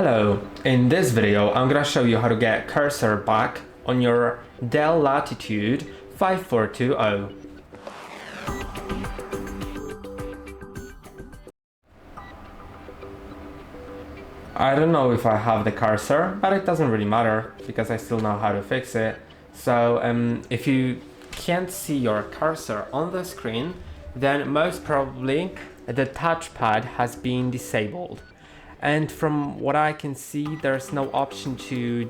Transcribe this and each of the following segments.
Hello, in this video I'm gonna show you how to get cursor back on your DELL Latitude 5420. I don't know if I have the cursor, but it doesn't really matter because I still know how to fix it. So if you can't see your cursor on the screen, then most probably the touchpad has been disabled. And from what I can see, there's no option to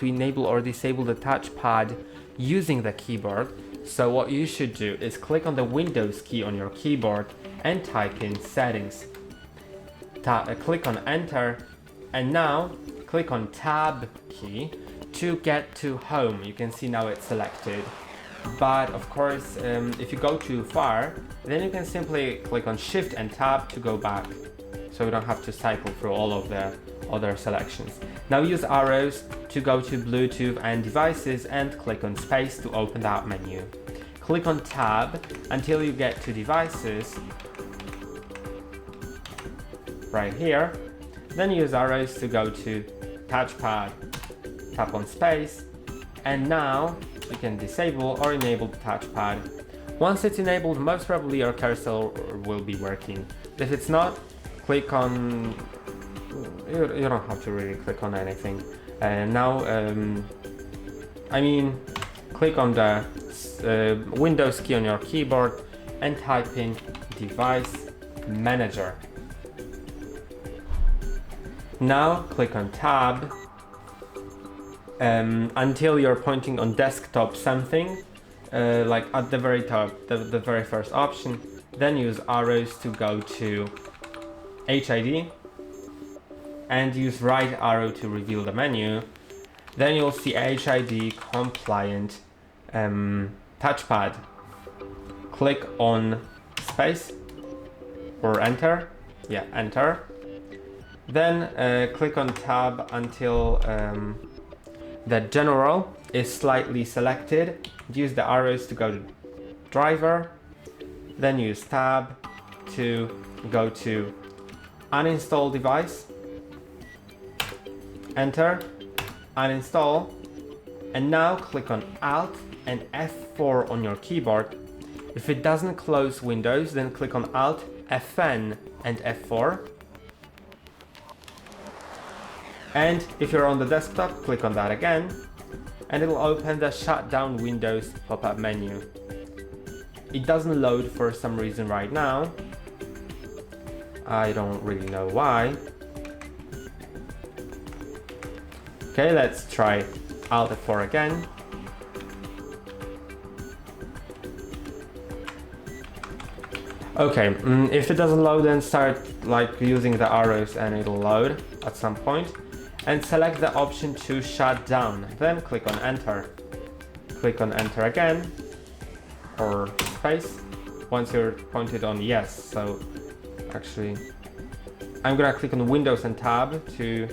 enable or disable the touchpad using the keyboard. So what you should do is click on the Windows key on your keyboard and type in settings. Click on enter, and now click on tab key to get to home. You can see now it's selected. But of course, if you go too far, then you can simply click on shift and tab to go back. So we don't have to cycle through all of the other selections. Now use arrows to go to Bluetooth and devices and click on space to open that menu. Click on tab until you get to devices right here. Then use arrows to go to touchpad. Tap on space, and now you can disable or enable the touchpad. Once it's enabled, most probably your cursor will be working. If it's not, click on, you don't have to really click on anything. Click on the Windows key on your keyboard and type in Device Manager. Now click on Tab until you're pointing on desktop something, like at the very top, the very first option. Then use arrows to go to HID and use right arrow to reveal the menu. Then you'll see HID compliant touchpad. Click on space or enter. Yeah, enter. Then click on tab until the general is slightly selected. Use the arrows to go to driver. Then use tab to go to uninstall device, enter, uninstall, and now click on Alt and F4 on your keyboard. If it doesn't close Windows, then click on Alt, Fn and F4. And if you're on the desktop, click on that again, and it'll open the Shutdown Windows pop-up menu. It doesn't load for some reason right now. I don't really know why. Okay, let's try Alt F4 again. Okay, if it doesn't load, then start using the arrows and it'll load at some point. And select the option to shut down. Then click on enter. Click on enter again, or space, once you're pointed on yes. So actually, I'm gonna click on Windows and tab to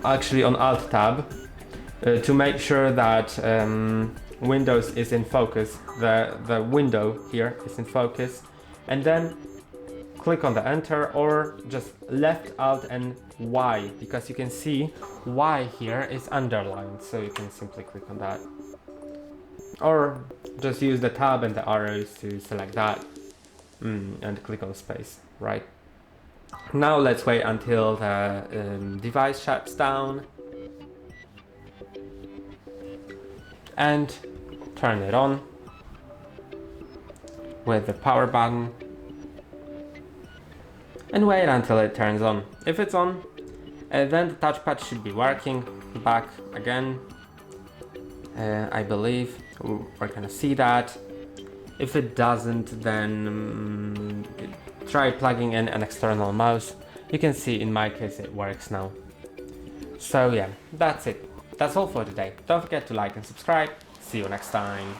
on Alt tab to make sure that Windows is in focus. The window here is in focus, and then click on the enter, or just left Alt and Y, because you can see Y here is underlined, so you can simply click on that. Or just use the tab and the arrows to select that and click on space, right? Now let's wait until the device shuts down and turn it on with the power button and wait until it turns on. If it's on, then the touchpad should be working. Back again. I believe we're gonna see that. If it doesn't, then try plugging in an external mouse. You can see in my case it works now. So yeah, that's it. That's all for today. Don't forget to like and subscribe. See you next time.